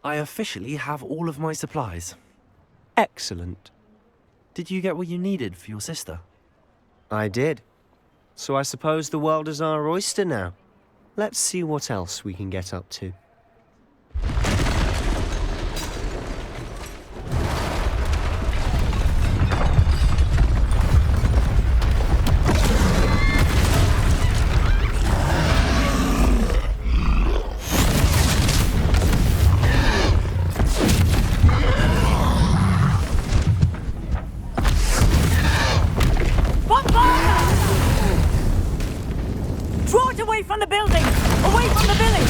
I officially have all of my supplies. Excellent. Did you get what you needed for your sister? I did. So I suppose the world is our oyster now. Let's see what else we can get up to. Draw it away from the building! Away from the village!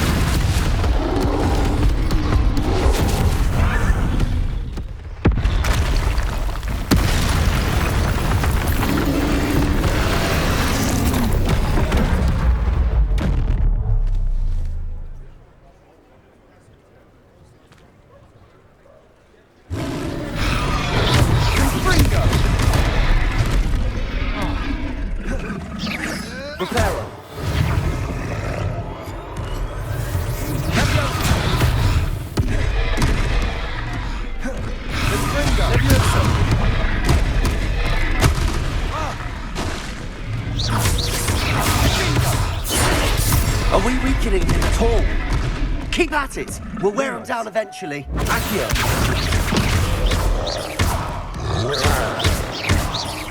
Reparo! Are we weakening him at all? Keep at it! We'll wear him down eventually. Accio!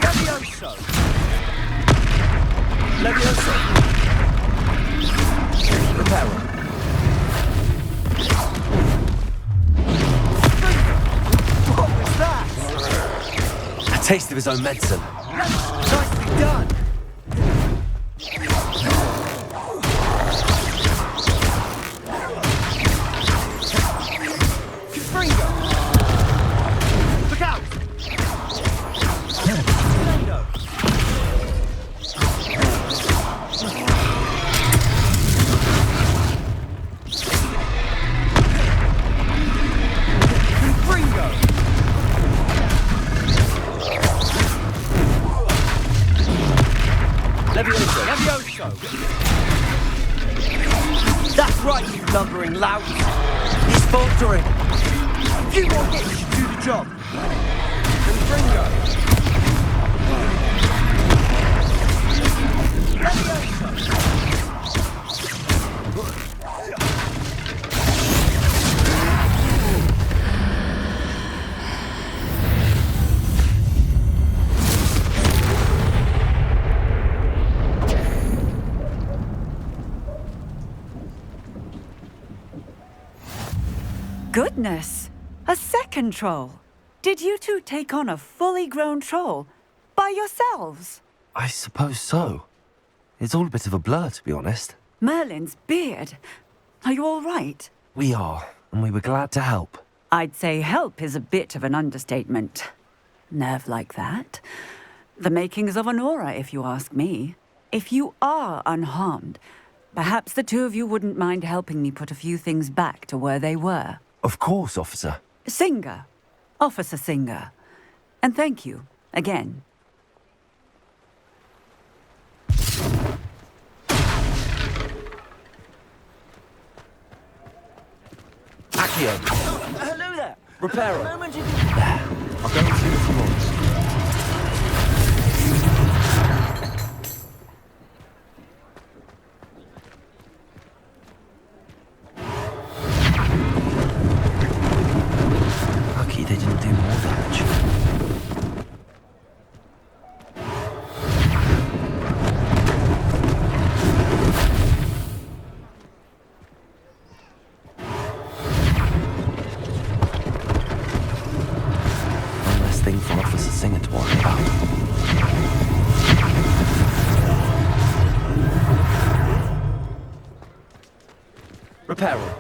Levioso! Levioso! Reparo! What was that? A taste of his own medicine. Nicely done! Look out! Levioso! That's right, you lumbering lout! He's faltering! A few more hits should do the job! Goodness! A second troll! Did you two take on a fully grown troll? By yourselves? I suppose so. It's all a bit of a blur, to be honest. Merlin's beard. Are you all right? We are, and we were glad to help. I'd say help is a bit of an understatement. Nerve like that. The makings of an aura, if you ask me. If you are unharmed, perhaps the two of you wouldn't mind helping me put a few things back to where they were. Of course, officer. Singer. Officer Singer. And thank you, again. Accio! Hello there! Reparo! The moment you There. I'll go and see what he wants. Lucky they didn't do more damage. One less thing for Officer Singer to worry about. Reparo.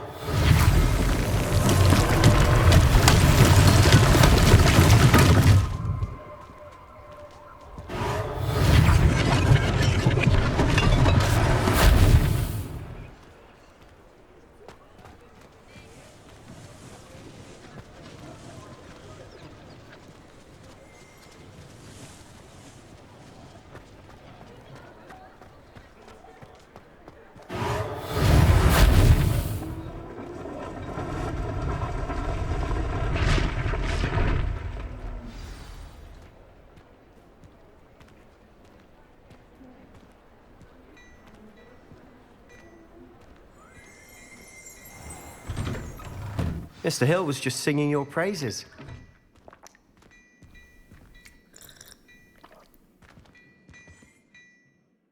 Mr. Hill was just singing your praises.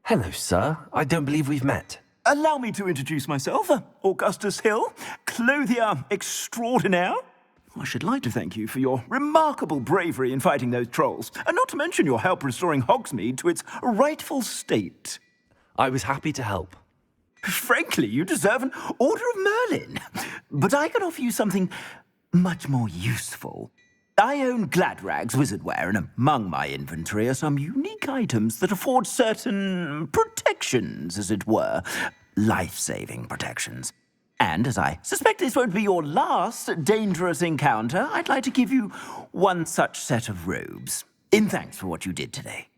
Hello, sir. I don't believe we've met. Allow me to introduce myself, Augustus Hill, clothier extraordinaire. I should like to thank you for your remarkable bravery in fighting those trolls, and not to mention your help restoring Hogsmeade to its rightful state. I was happy to help. Frankly, you deserve an Order of Merlin. But I can offer you something much more useful. I own Gladrag's wizardware, and among my inventory are some unique items that afford certain protections, as it were. Life-saving protections. And as I suspect this won't be your last dangerous encounter, I'd like to give you one such set of robes, in thanks for what you did today.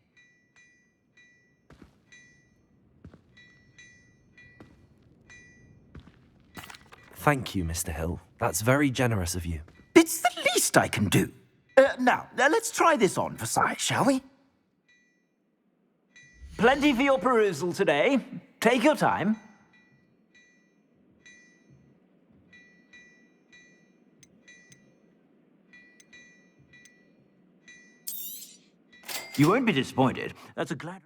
Thank you, Mr. Hill. That's very generous of you. It's the least I can do. Now, let's try this on for size, shall we? Plenty for your perusal today. Take your time. You won't be disappointed. That's a glad...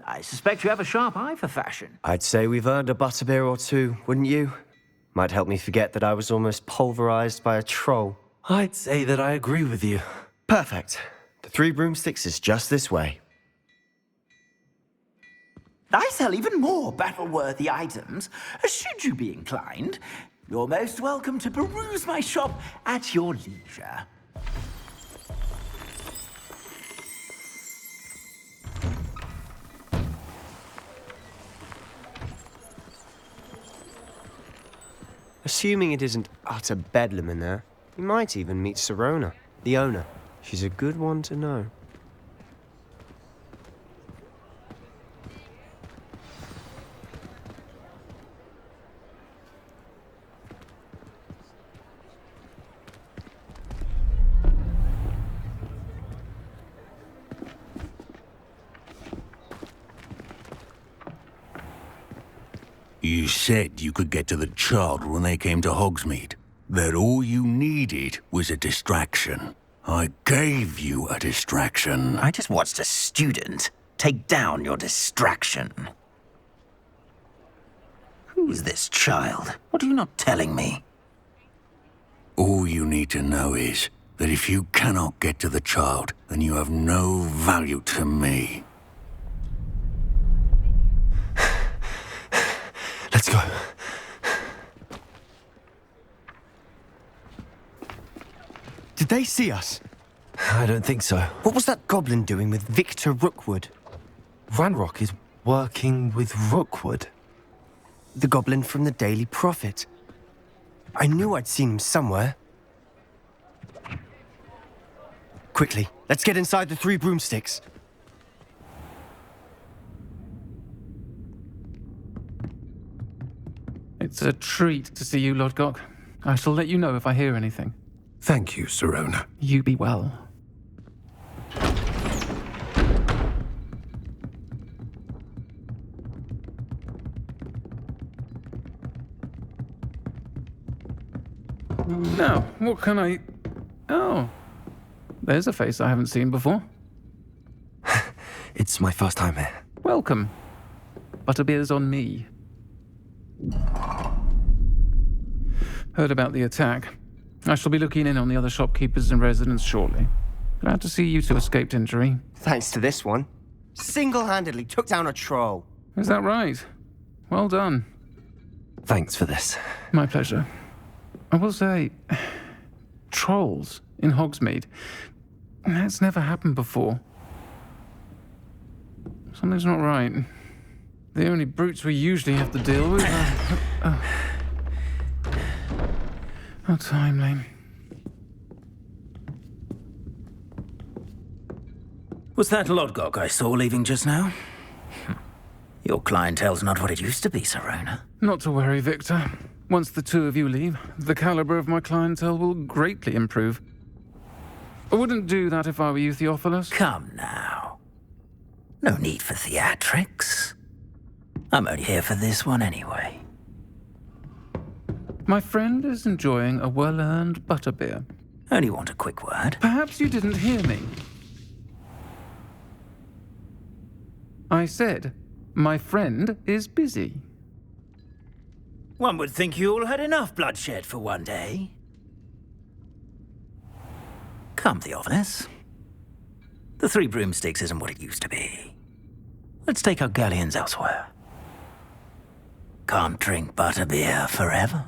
I suspect you have a sharp eye for fashion. I'd say we've earned a butterbeer or two, wouldn't you? Might help me forget that I was almost pulverized by a troll. I'd say that I agree with you. Perfect. The Three Broomsticks is just this way. I sell even more battle-worthy items. Should you be inclined, you're most welcome to peruse my shop at your leisure. Assuming it isn't utter bedlam in there, we might even meet Sirona, the owner. She's a good one to know. You said you could get to the child when they came to Hogsmeade. That all you needed was a distraction. I gave you a distraction. I just watched a student take down your distraction. Who is this child? What are you not telling me? All you need to know is that if you cannot get to the child, then you have no value to me. Let's go. Did they see us? I don't think so. What was that goblin doing with Victor Rookwood? Ranrock is working with Rookwood. The goblin from the Daily Prophet. I knew I'd seen him somewhere. Quickly, let's get inside the Three Broomsticks. It's a treat to see you, Lodgok. I shall let you know if I hear anything. Thank you, Sirona. You be well. Now, what can I... Oh, there's a face I haven't seen before. It's my first time here. Welcome. Butterbeer's on me. Heard about the attack. I shall be looking in on the other shopkeepers and residents shortly. Glad to see you two escaped injury. Thanks to this one. Single-handedly took down a troll. Is that right? Well done. Thanks for this. My pleasure. I will say, trolls in Hogsmeade. That's never happened before. Something's not right. The only brutes we usually have to deal with are... How timely. Was that Lodgok I saw leaving just now? Your clientele's not what it used to be, Serona. Not to worry, Victor. Once the two of you leave, the caliber of my clientele will greatly improve. I wouldn't do that if I were you, Theophilus. Come now. No need for theatrics. I'm only here for this one anyway. My friend is enjoying a well-earned butterbeer. Only want a quick word. Perhaps you didn't hear me. I said, my friend is busy. One would think you all had enough bloodshed for one day. Come, Theophilus. The Three Broomsticks isn't what it used to be. Let's take our galleons elsewhere. Can't drink butterbeer forever.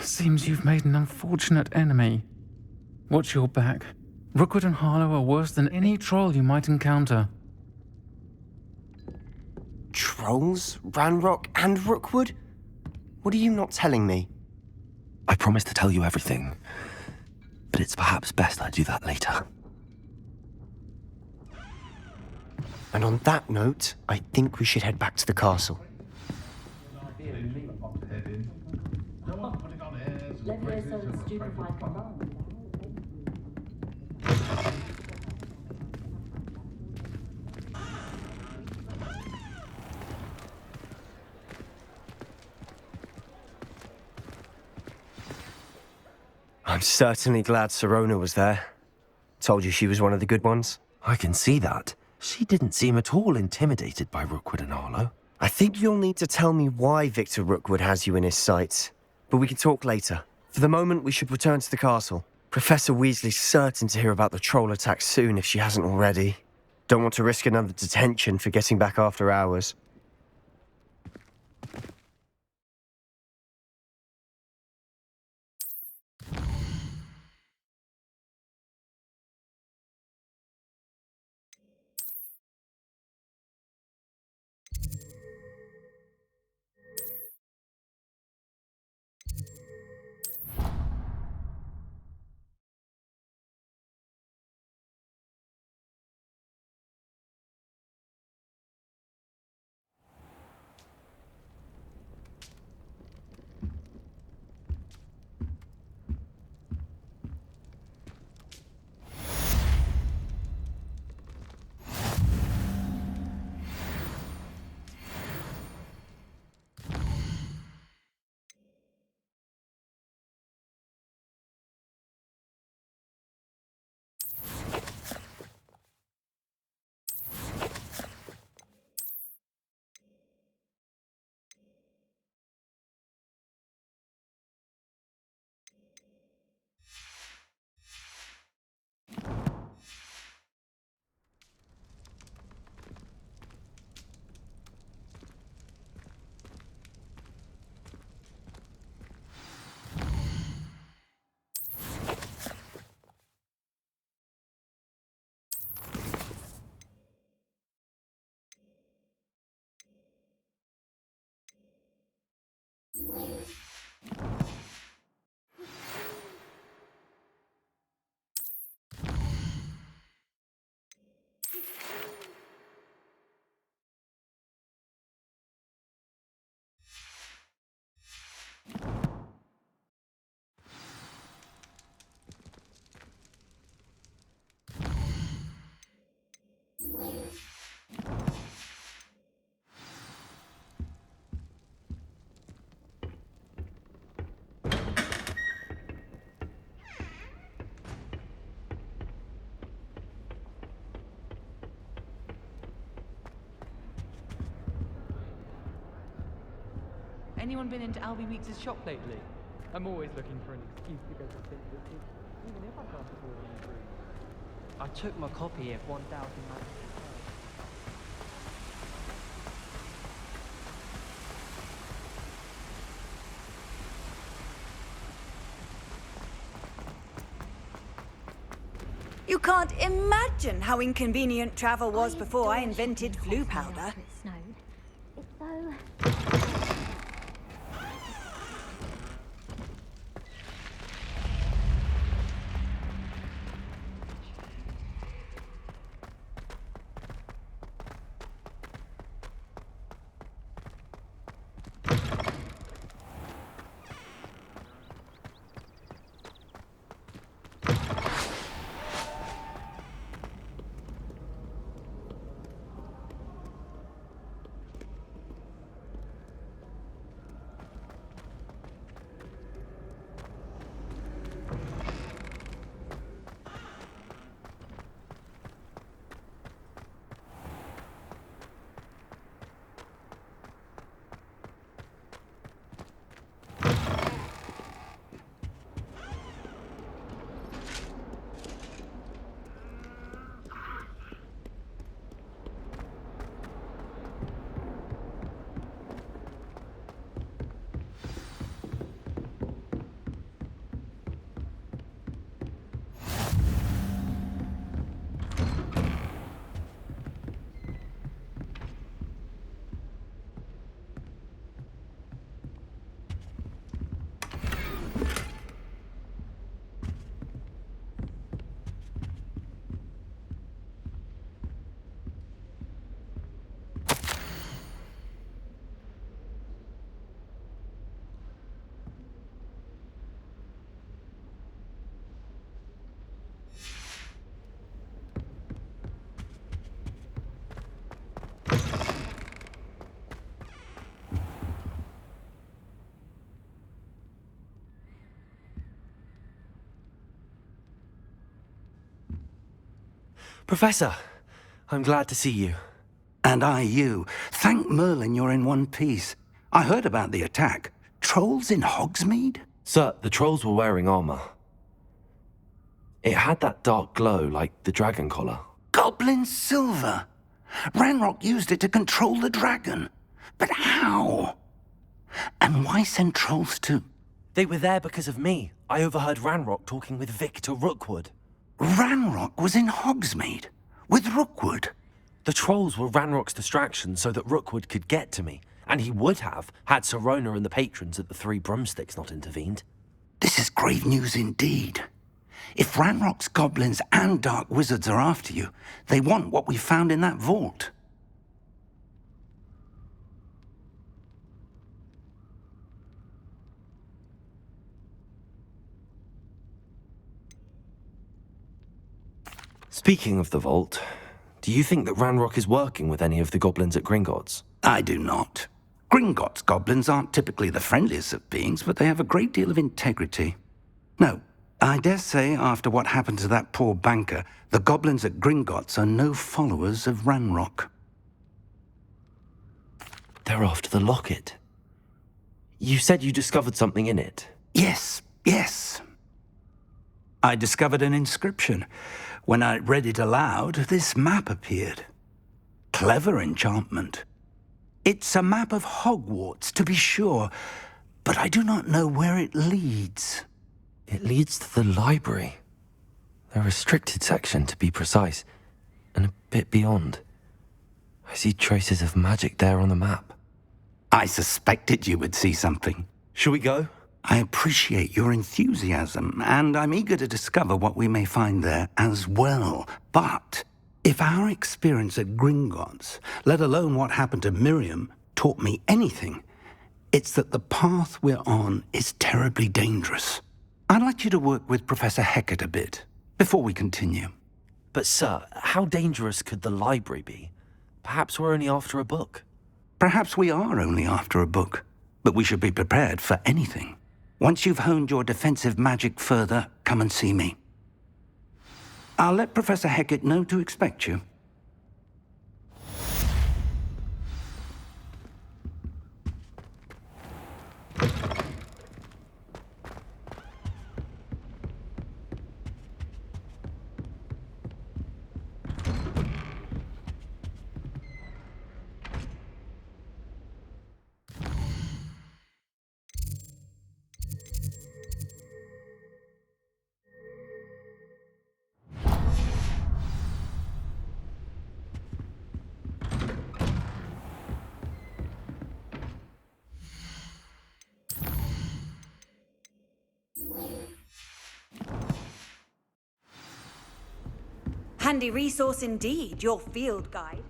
Seems you've made an unfortunate enemy. Watch your back. Rookwood and Harlow are worse than any troll you might encounter. Trolls? Ranrock and Rookwood? What are you not telling me? I promised to tell you everything, but it's perhaps best I do that later. And on that note, I think we should head back to the castle. I'm certainly glad Serona was there. Told you she was one of the good ones. I can see that. She didn't seem at all intimidated by Rookwood and Harlow. I think you'll need to tell me why Victor Rookwood has you in his sights. But we can talk later. For the moment, we should return to the castle. Professor Weasley's certain to hear about the troll attack soon if she hasn't already. Don't want to risk another detention for getting back after hours. Anyone been into Albie Weeks' shop lately? I'm always looking for an excuse to go to St. even if I can't afford any food. I took my copy of 1,000 Magic. You can't imagine how inconvenient travel was before I invented glue powder. It snowed. It's so... Professor, I'm glad to see you. And I you. Thank Merlin you're in one piece. I heard about the attack. Trolls in Hogsmeade? Sir, the trolls were wearing armor. It had that dark glow like the dragon collar. Goblin silver. Ranrock used it to control the dragon. But how? And why send trolls too? They were there because of me. I overheard Ranrock talking with Victor Rookwood. Ranrock was in Hogsmeade? With Rookwood? The trolls were Ranrock's distraction so that Rookwood could get to me. And he would have, had Sirona and the patrons at the Three Broomsticks not intervened. This is grave news indeed. If Ranrock's goblins and dark wizards are after you, they want what we found in that vault. Speaking of the vault, do you think that Ranrock is working with any of the goblins at Gringotts? I do not. Gringotts goblins aren't typically the friendliest of beings, but they have a great deal of integrity. No, I dare say after what happened to that poor banker, the goblins at Gringotts are no followers of Ranrock. They're after the locket. You said you discovered something in it. Yes. I discovered an inscription. When I read it aloud, this map appeared. Clever enchantment. It's a map of Hogwarts, to be sure, but I do not know where it leads. It leads to the library. The restricted section, to be precise, and a bit beyond. I see traces of magic there on the map. I suspected you would see something. Shall we go? I appreciate your enthusiasm, and I'm eager to discover what we may find there as well. But if our experience at Gringotts, let alone what happened to Miriam, taught me anything, it's that the path we're on is terribly dangerous. I'd like you to work with Professor Hecat a bit before we continue. But sir, how dangerous could the library be? Perhaps we're only after a book. Perhaps we are only after a book, but we should be prepared for anything. Once you've honed your defensive magic further, come and see me. I'll let Professor Hecat know to expect you. Handy resource indeed, your field guide.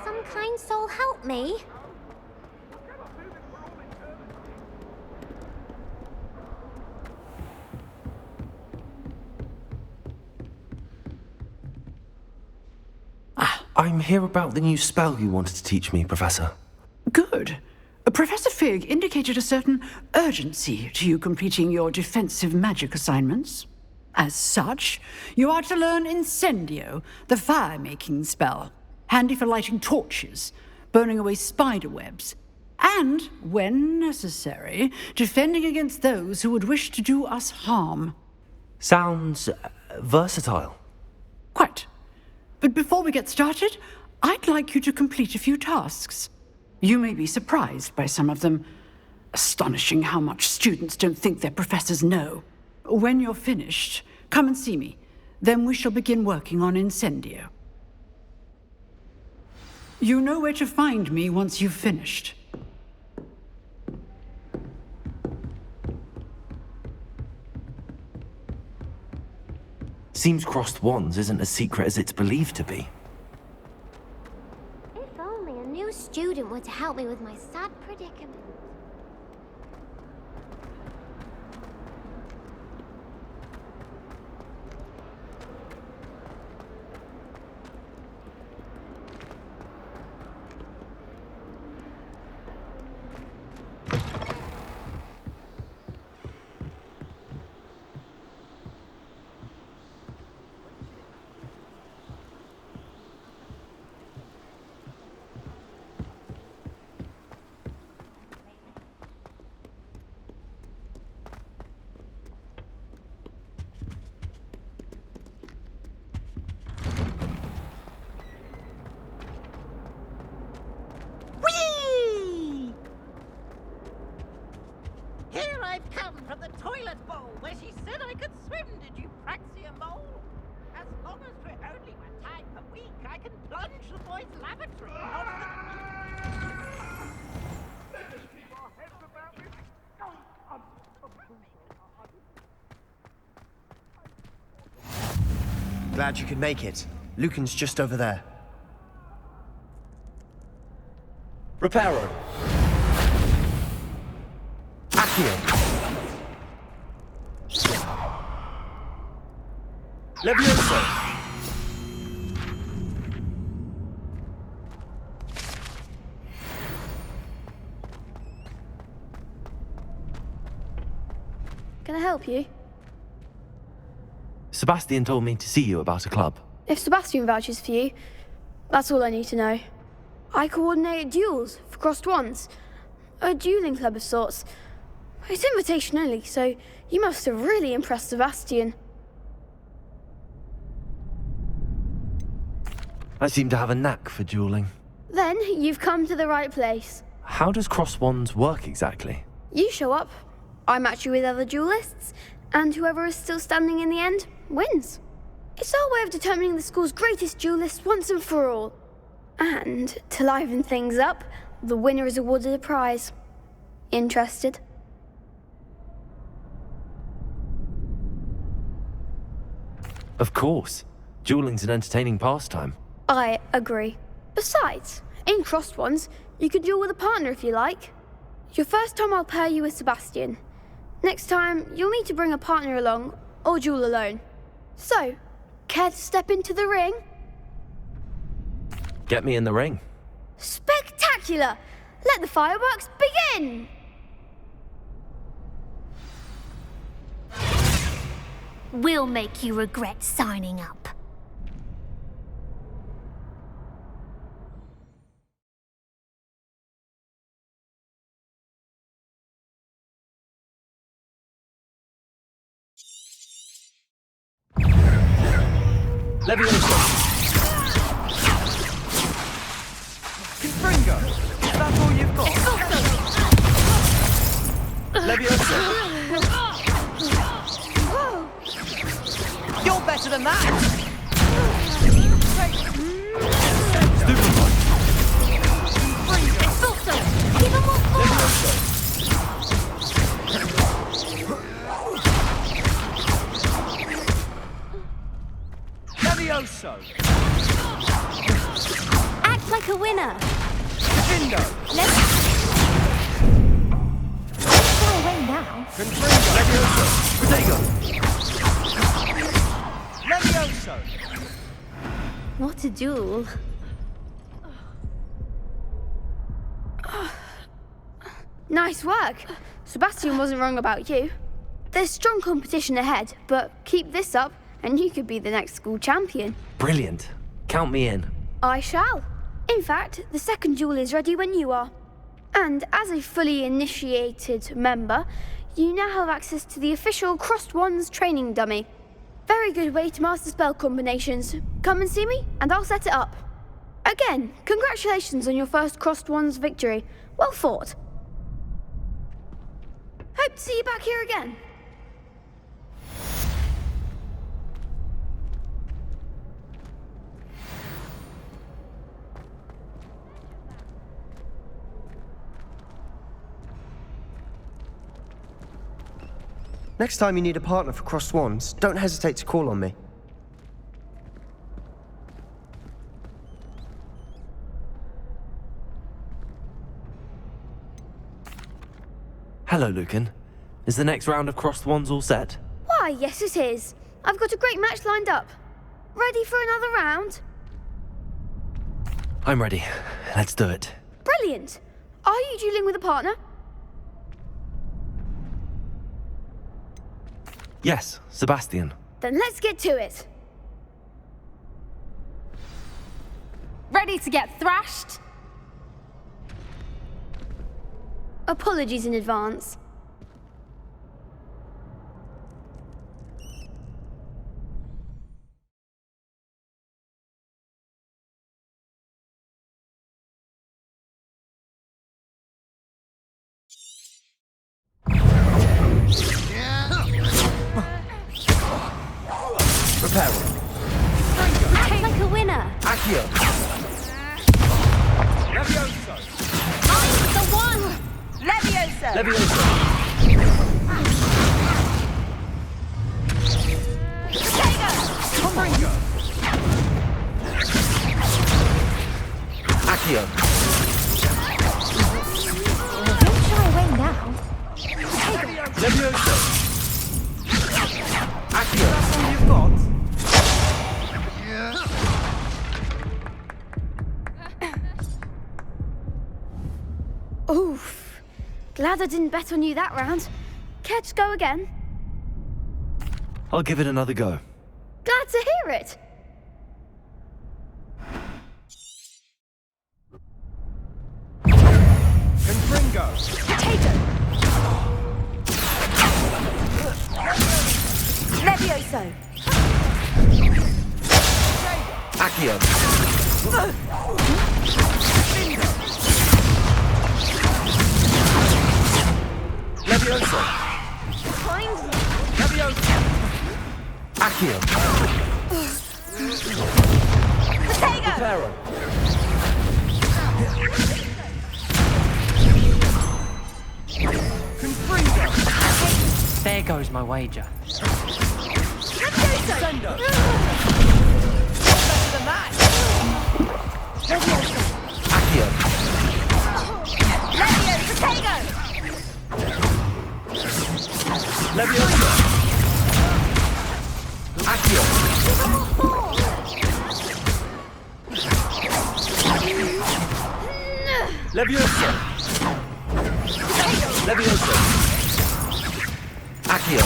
Some kind soul help me? I'm here about the new spell you wanted to teach me, Professor. Good. Professor Fig indicated a certain urgency to you completing your defensive magic assignments. As such, you are to learn Incendio, the fire-making spell. Handy for lighting torches, burning away spider webs, and, when necessary, defending against those who would wish to do us harm. Sounds versatile. Quite. But before we get started, I'd like you to complete a few tasks. You may be surprised by some of them. Astonishing how much students don't think their professors know. When you're finished, come and see me. Then we shall begin working on Incendio. You know where to find me once you've finished. Seems crossed wands isn't as secret as it's believed to be. If only a new student were to help me with my sad predicament. Here I've come from the toilet bowl where she said I could swim. Did you praxia mole? As long as we're only one time per week, I can plunge the boys' lavatory. Not Glad you could make it. Lucan's just over there. Reparo. Accio. Levioso. Can I help you? Sebastian told me to see you about a club. If Sebastian vouches for you, that's all I need to know. I coordinate duels for crossed wands. A dueling club of sorts. It's invitation only, so you must have really impressed Sebastian. I seem to have a knack for dueling. Then you've come to the right place. How does crossed wands work exactly? You show up, I match you with other duelists, and whoever is still standing in the end wins. It's our way of determining the school's greatest duelist once and for all. And to liven things up, the winner is awarded a prize. Interested? Of course. Dueling's an entertaining pastime. I agree. Besides, in crossed ones, you could duel with a partner if you like. Your first time I'll pair you with Sebastian. Next time, you'll need to bring a partner along, or duel alone. So, care to step into the ring? Get me in the ring. Spectacular! Let the fireworks begin! We'll make you regret signing up. Levioso. Confringo. Is that all you've got? Levioso. You're better than that. Stupefy. Even more force. Levioso. Act like a winner. Vindo. Let's go away now. Confringo. Levioso. Protego. Levioso. What a duel. Nice work. Sebastian wasn't wrong about you. There's strong competition ahead, but keep this up and you could be the next school champion. Brilliant. Count me in. I shall. In fact, the second duel is ready when you are. And as a fully initiated member, you now have access to the official Crossed Wands training dummy. Very good way to master spell combinations. Come and see me, and I'll set it up. Again, congratulations on your first Crossed Wands victory. Well fought. Hope to see you back here again. Next time you need a partner for crossed wands, don't hesitate to call on me. Hello, Lucan. Is the next round of crossed wands all set? Why, yes it is. I've got a great match lined up. Ready for another round? I'm ready. Let's do it. Brilliant. Are you dueling with a partner? Yes, Sebastian. Then let's get to it. Ready to get thrashed? Apologies in advance. Prepare. Act like a winner. Accio. Levioso! I'm the one! Levioso! Levioso. Combringo! Accio. Don't shy away now. Levioso. Accio. That's all you've got? Oof. Glad I didn't bet on you that round. Care to go again? I'll give it another go. Glad to hear it. Combringo! Potato! Levioso! Accio. Levioso. Levioso. Accio. Potato! Preparo. Confringo! There goes my wager. Levioso! Better than that! Accio. Levioso! Potato! Levioso. Accio. Levioso. Levioso. Accio.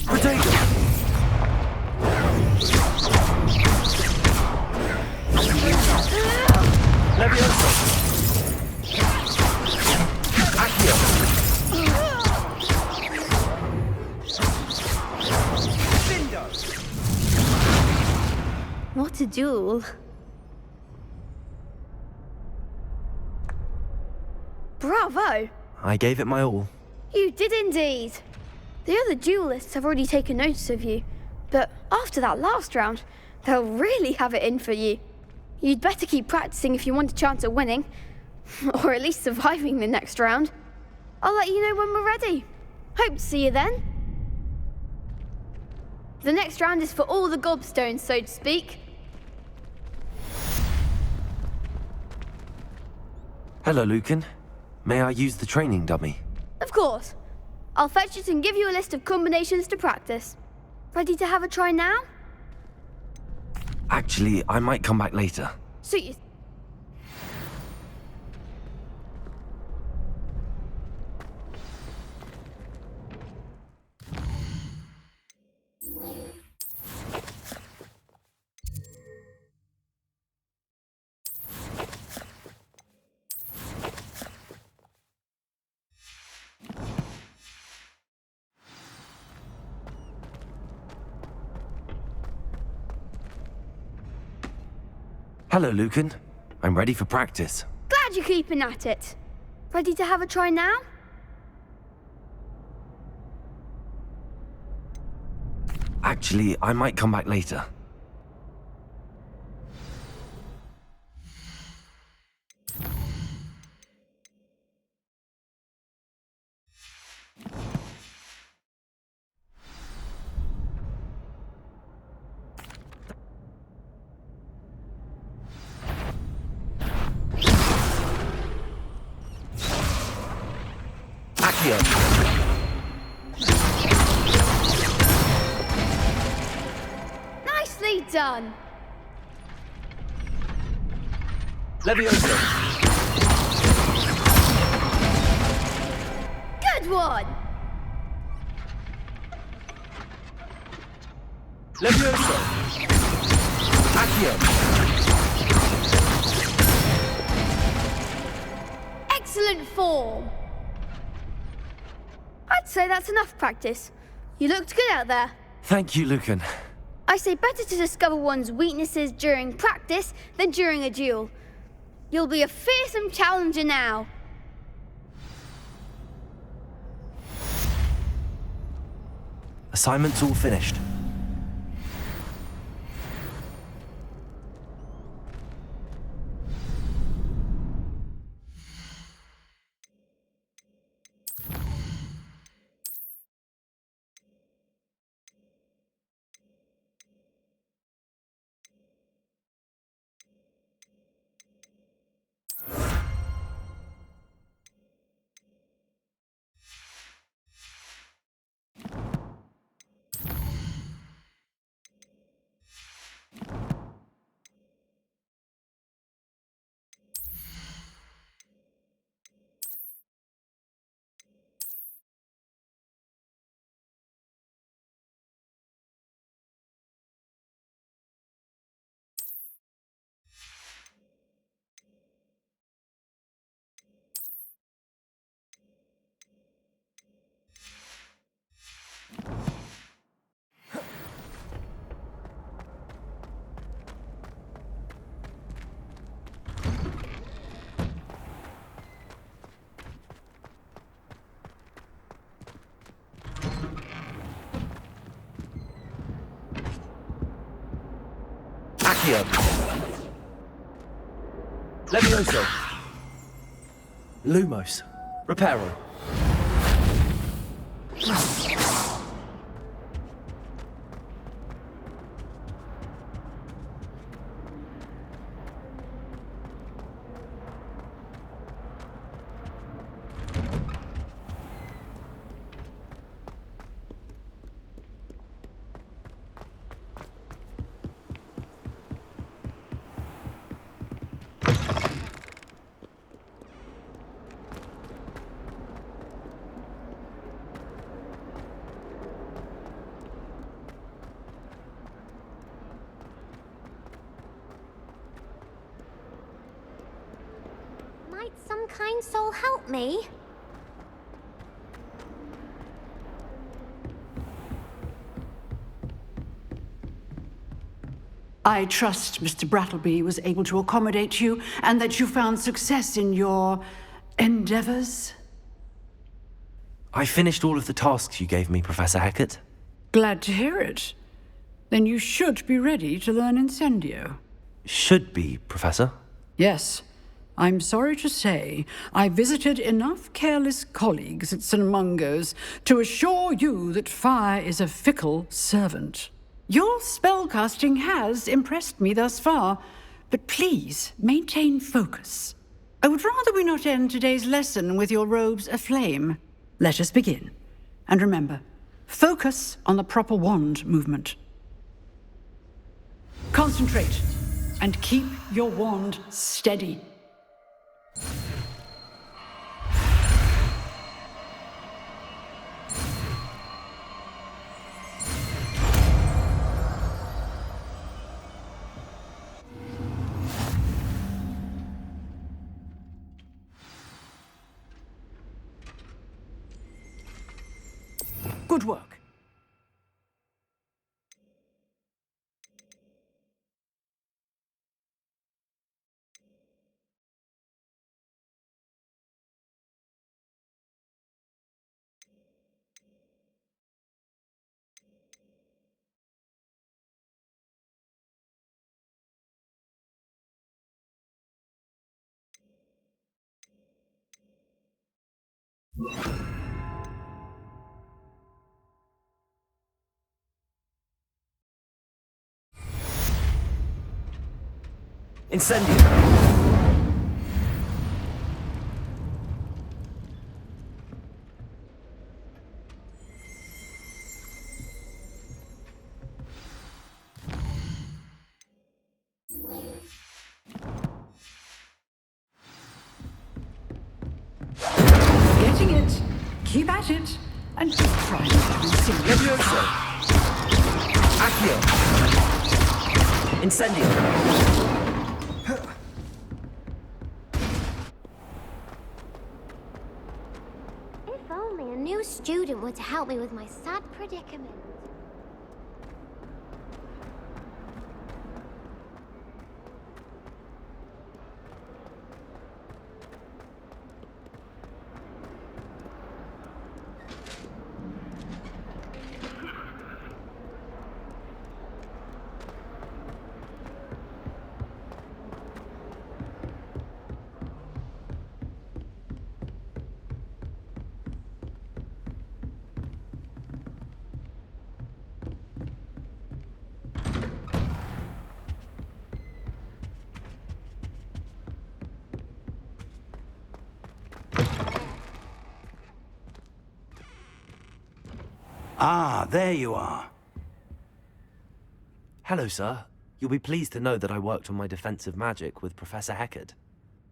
Potato. Levioso. Accio. What a duel. Bravo! I gave it my all. You did indeed. The other duelists have already taken notice of you, but after that last round, they'll really have it in for you. You'd better keep practicing if you want a chance at winning, or at least surviving the next round. I'll let you know when we're ready. Hope to see you then. The next round is for all the gobstones, so to speak. Hello, Lucan. May I use the training dummy? Of course. I'll fetch it and give you a list of combinations to practice. Ready to have a try now? Actually, I might come back later. Suit you. Hello, Lucan. I'm ready for practice. Glad you're keeping at it. Ready to have a try now? Actually, I might come back later. Accio. Nicely done. Levioso. Good one. Levioso. Accio. Excellent form. I'd say that's enough practice. You looked good out there. Thank you, Lucan. I say better to discover one's weaknesses during practice than during a duel. You'll be a fearsome challenger now. Assignment's all finished. Accio. Levioso. Lumos. Reparo. Might some kind soul help me? I trust Mr. Brattleby was able to accommodate you and that you found success in your endeavors. I finished all of the tasks you gave me, Professor Hackett. Glad to hear it. Then you should be ready to learn Incendio. Should be, Professor. Yes. I'm sorry to say, I visited enough careless colleagues at St. Mungo's to assure you that fire is a fickle servant. Your spellcasting has impressed me thus far, but please maintain focus. I would rather we not end today's lesson with your robes aflame. Let us begin. And remember, focus on the proper wand movement. Concentrate and keep your wand steady. Good work. Incendio. doing it. Keep at it. And try not to be silly. Levioso! Accio! Incendio! If only a new student were to help me with my sad predicament. Ah, there you are. Hello, sir. You'll be pleased to know that I worked on my defensive magic with Professor Heckard.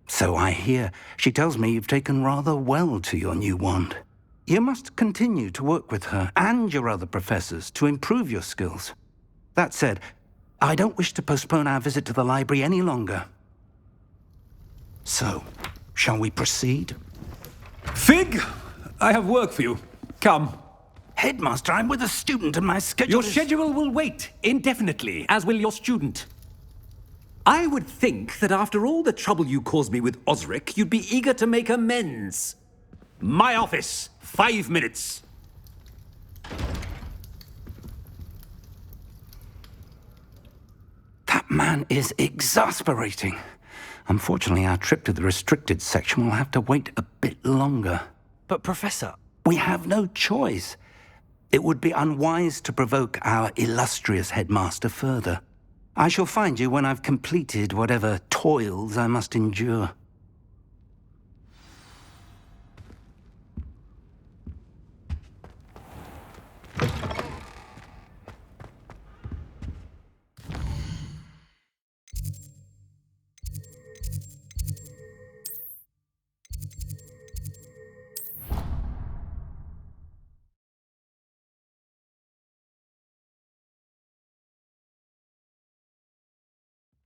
So I hear. She tells me you've taken rather well to your new wand. You must continue to work with her and your other professors to improve your skills. That said, I don't wish to postpone our visit to the library any longer. So, shall we proceed? Fig! I have work for you. Come. Headmaster, I'm with a student and my schedule Your schedule will wait indefinitely, as will your student. I would think that after all the trouble you caused me with Osric, you'd be eager to make amends. My office, 5 minutes. That man is exasperating. Unfortunately, our trip to the restricted section will have to wait a bit longer. But, Professor... We have no choice. It would be unwise to provoke our illustrious headmaster further. I shall find you when I've completed whatever toils I must endure.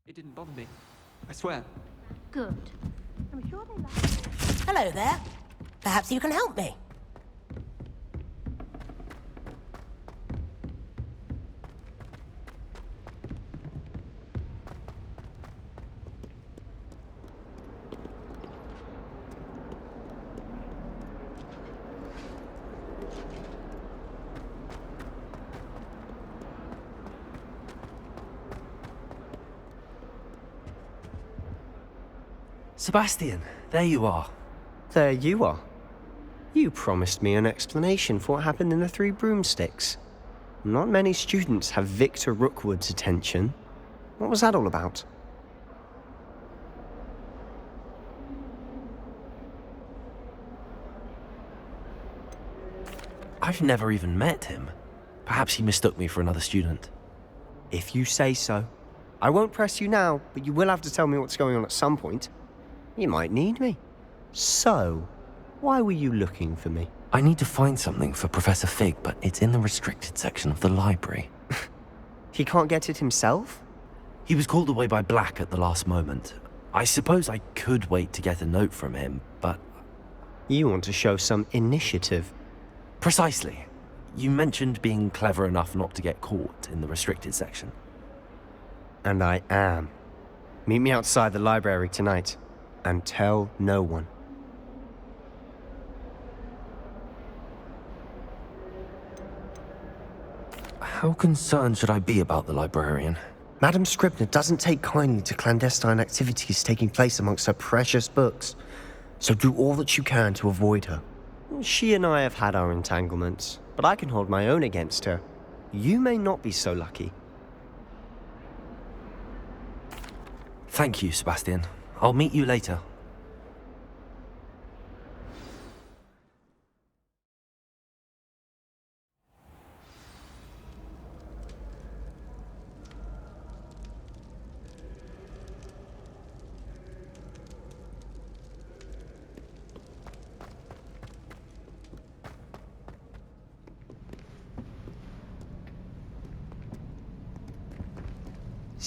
It didn't bother me. I swear. Good. I'm sure they like it. Hello there. Perhaps you can help me. Sebastian, there you are. There you are. You promised me an explanation for what happened in the Three Broomsticks. Not many students have Victor Rookwood's attention. What was that all about? I've never even met him. Perhaps he mistook me for another student. If you say so. I won't press you now, but you will have to tell me what's going on at some point. You might need me. So, why were you looking for me? I need to find something for Professor Fig, but it's in the restricted section of the library. He can't get it himself? He was called away by Black at the last moment. I suppose I could wait to get a note from him, but... You want to show some initiative. Precisely. You mentioned being clever enough not to get caught in the restricted section. And I am. Meet me outside the library tonight. And tell no one. How concerned should I be about the librarian? Madam Scribner doesn't take kindly to clandestine activities taking place amongst her precious books. So do all that you can to avoid her. She and I have had our entanglements, but I can hold my own against her. You may not be so lucky. Thank you, Sebastian. I'll meet you later.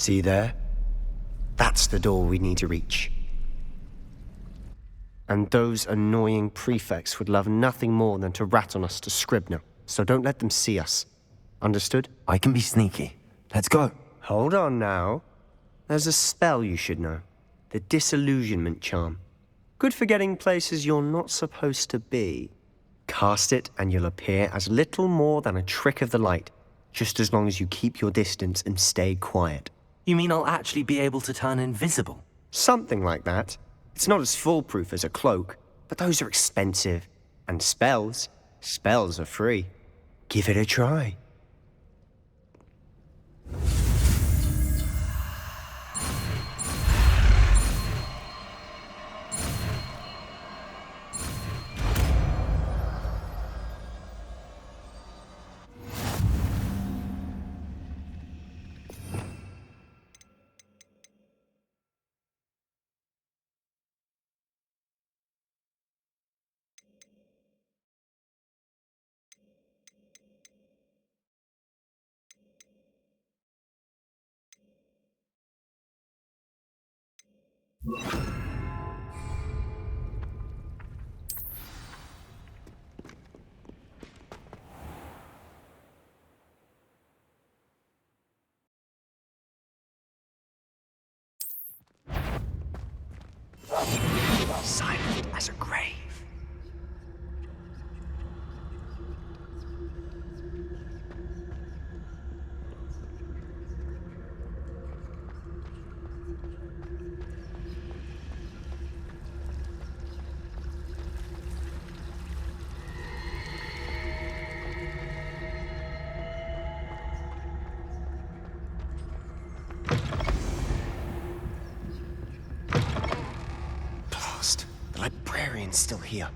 See there? That's the door we need to reach. And those annoying prefects would love nothing more than to rat on us to Scribner, so don't let them see us. Understood? I can be sneaky. Let's go. Hold on now. There's a spell you should know. The Disillusionment Charm. Good for getting places you're not supposed to be. Cast it and you'll appear as little more than a trick of the light, just as long as you keep your distance and stay quiet. You mean I'll actually be able to turn invisible? Something like that. It's not as foolproof as a cloak, but those are expensive. And spells are free. Give it a try. Silent as a grave. Blast. The librarian's still here.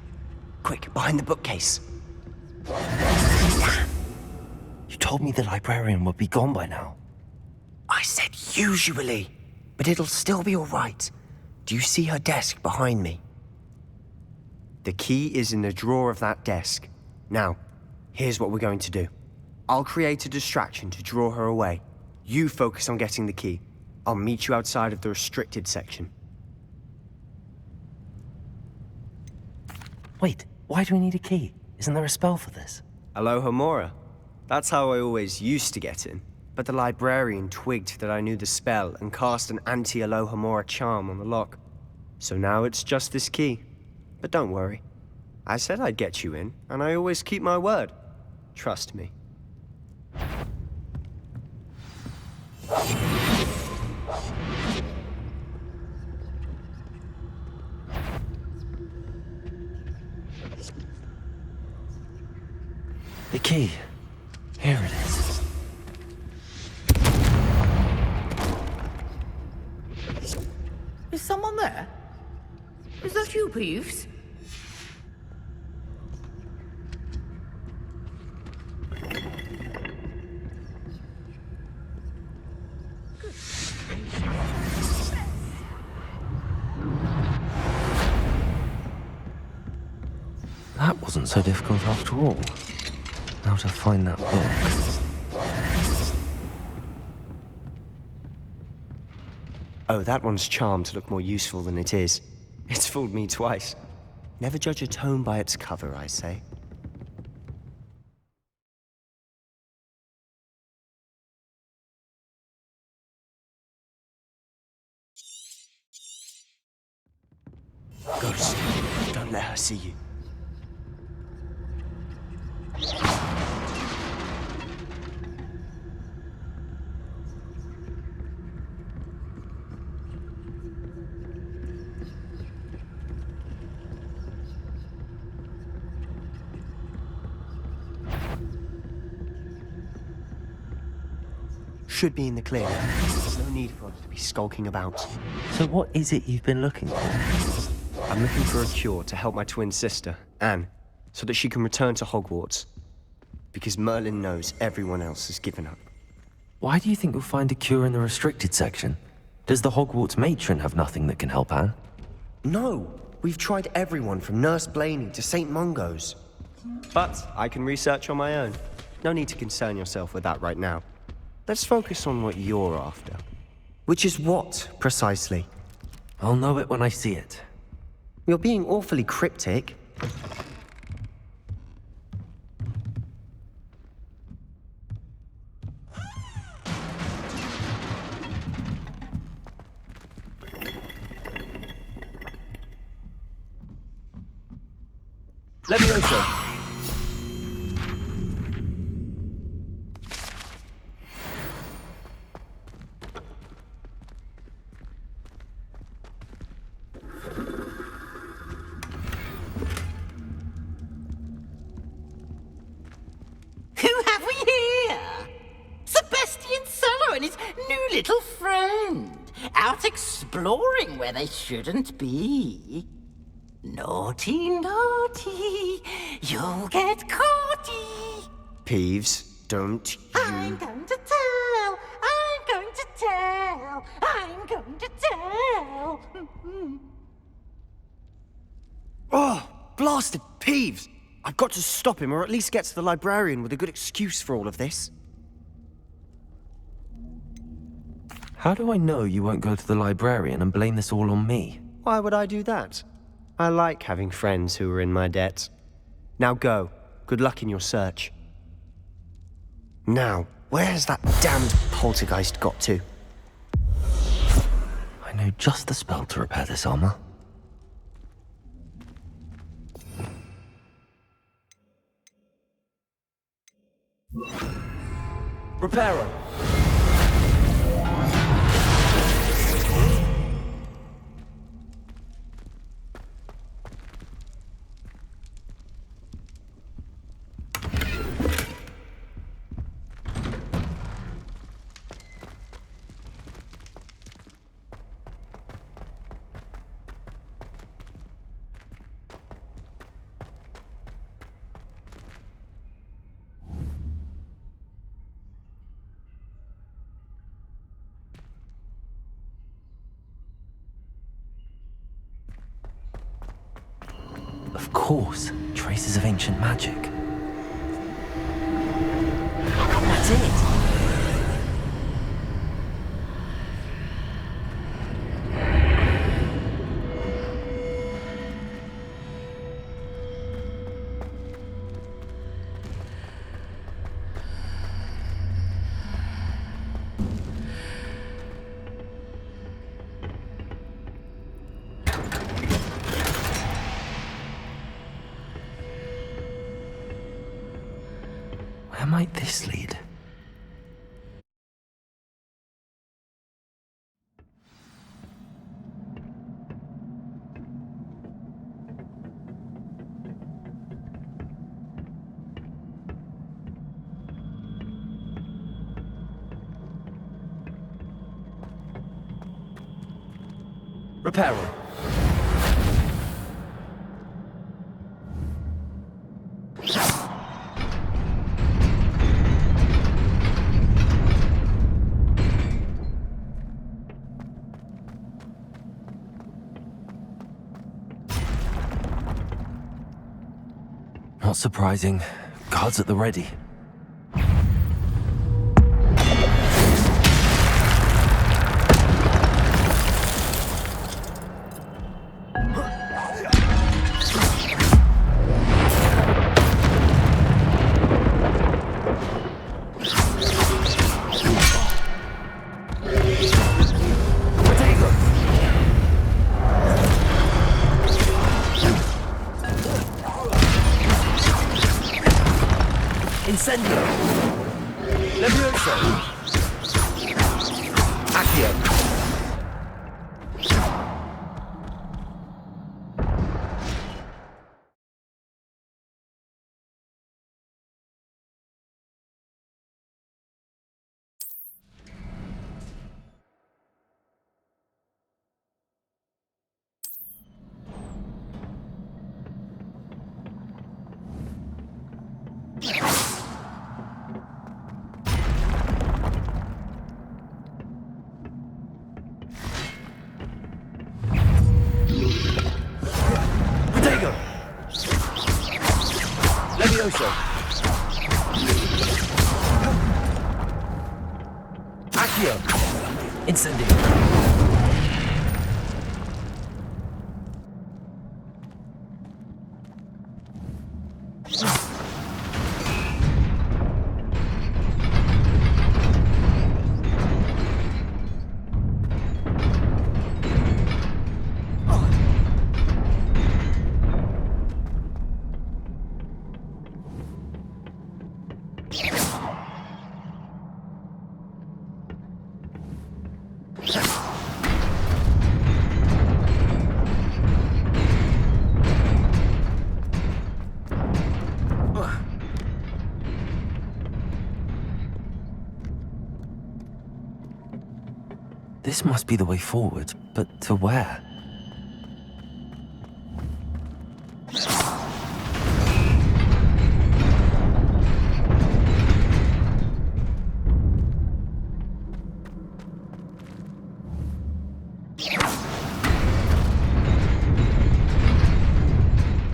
Quick, behind the bookcase. Damn. You told me the librarian would be gone by now. I said usually, but it'll still be all right. Do you see her desk behind me? The key is in the drawer of that desk. Now, here's what we're going to do. I'll create a distraction to draw her away. You focus on getting the key. I'll meet you outside of the restricted section. Wait, why do we need a key? Isn't there a spell for this? Alohomora. That's how I always used to get in. But the librarian twigged that I knew the spell and cast an anti-Alohomora charm on the lock. So now it's just this key. But don't worry. I said I'd get you in, and I always keep my word. Trust me. The key. Here it is. Is someone there? Is that you, Peeves? That wasn't so difficult after all. Now to find that book. Oh, that one's charmed to look more useful than it is. It's fooled me twice. Never judge a tome by its cover, I say. Ghost, don't let her see you. Should be in the clear. There's no need for us to be skulking about. So what is it you've been looking for? I'm looking for a cure to help my twin sister, Anne, so that she can return to Hogwarts. Because Merlin knows everyone else has given up. Why do you think we'll find a cure in the restricted section? Does the Hogwarts matron have nothing that can help Anne? No! We've tried everyone from Nurse Blaney to St. Mungo's. But I can research on my own. No need to concern yourself with that right now. Let's focus on what you're after. Which is what, precisely? I'll know it when I see it. You're being awfully cryptic. Levioso! Who have we here? Sebastian Solo and his new little friend. Out exploring where they shouldn't be. Naughty, naughty, you'll get caughty. Peeves, don't you... I'm going to tell, I'm going to tell, I'm going to tell. Oh, blasted Peeves! I've got to stop him, or at least get to the librarian with a good excuse for all of this. How do I know you won't go to the librarian and blame this all on me? Why would I do that? I like having friends who are in my debt. Now go. Good luck in your search. Now, where's that damned poltergeist got to? I know just the spell to repair this armor. Reparo! Of course, traces of ancient magic. That's it. Where might this lead? Reparo! Not surprising. Guards at the ready. Incendio! Levioso! Accio! Levioso! Accio! Incendio. This must be the way forward, but to where?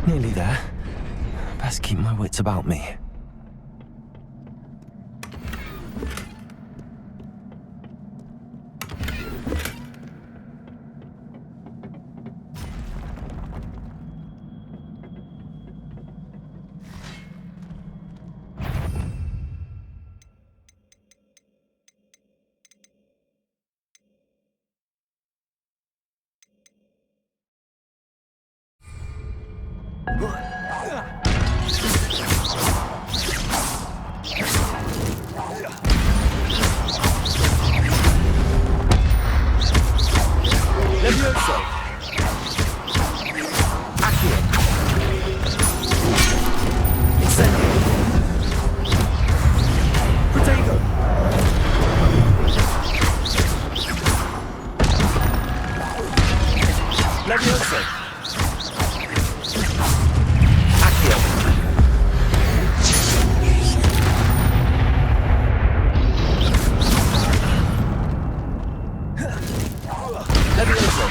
Nearly there. Best keep my wits about me. Levioso. Accio. Incendio. Protego. Levioso. Accio. Levioso.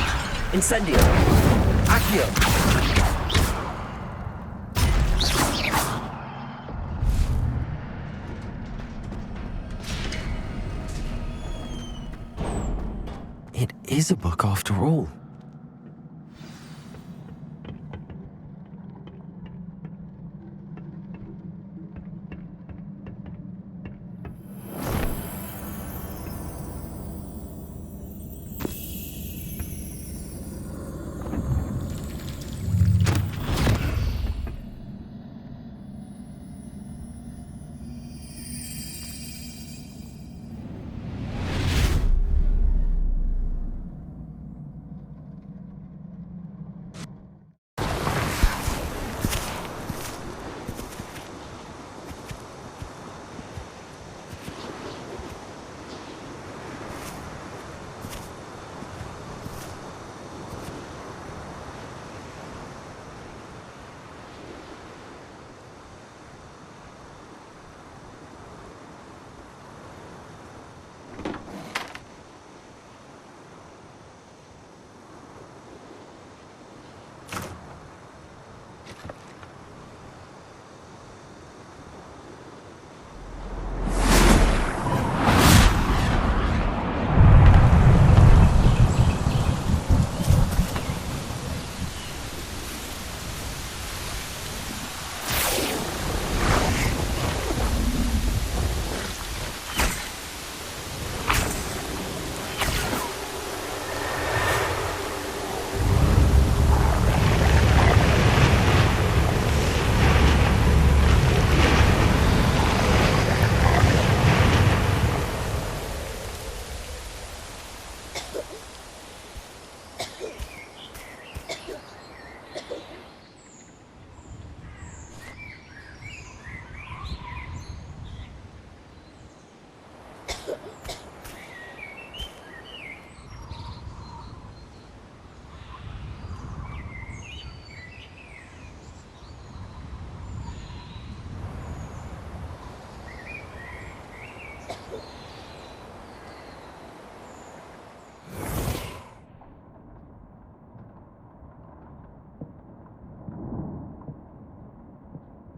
Incendio. Accio. It is a book after all.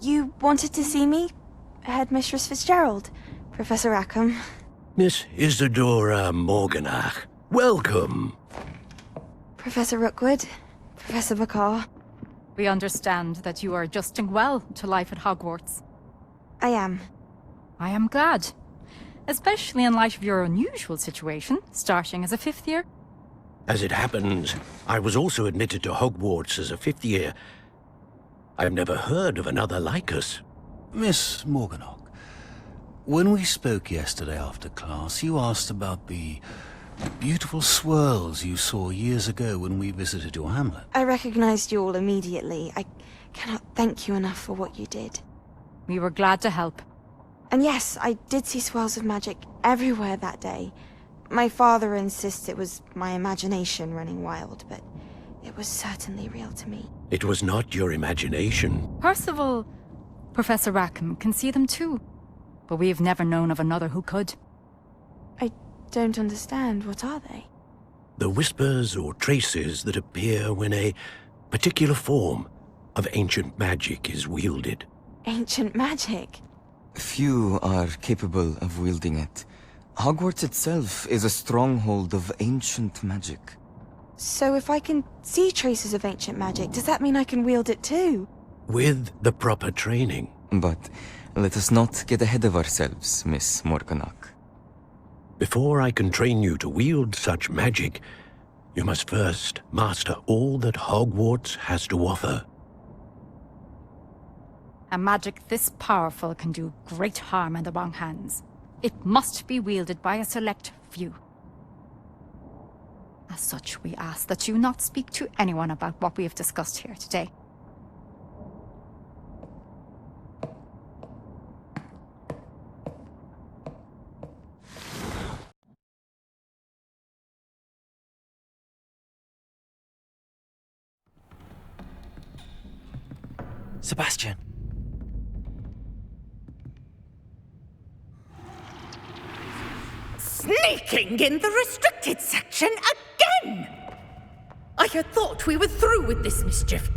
You wanted to see me? Headmistress Fitzgerald, Professor Rackham. Miss Isadora Morganach, welcome. Professor Rookwood, Professor Bakar. We understand that you are adjusting well to life at Hogwarts. I am. I am glad. Especially in light of your unusual situation, starting as a 5th year. As it happens, I was also admitted to Hogwarts as a 5th year. I've never heard of another like us. Miss Morganach, when we spoke yesterday after class, you asked about the beautiful swirls you saw years ago when we visited your hamlet. I recognized you all immediately. I cannot thank you enough for what you did. We were glad to help. And yes, I did see swirls of magic everywhere that day. My father insists it was my imagination running wild, but it was certainly real to me. It was not your imagination. Percival, Professor Rackham can see them too. But we've never known of another who could. I don't understand. What are they? The whispers or traces that appear when a particular form of ancient magic is wielded. Ancient magic? Few are capable of wielding it. Hogwarts itself is a stronghold of ancient magic. So if I can see traces of ancient magic, does that mean I can wield it too? With the proper training. But let us not get ahead of ourselves, Miss Morganach. Before I can train you to wield such magic, you must first master all that Hogwarts has to offer. A magic this powerful can do great harm in the wrong hands. It must be wielded by a select few. As such, we ask that you not speak to anyone about what we have discussed here today. Sebastian. Sneaking in the restricted section again! I had thought we were through with this mischief.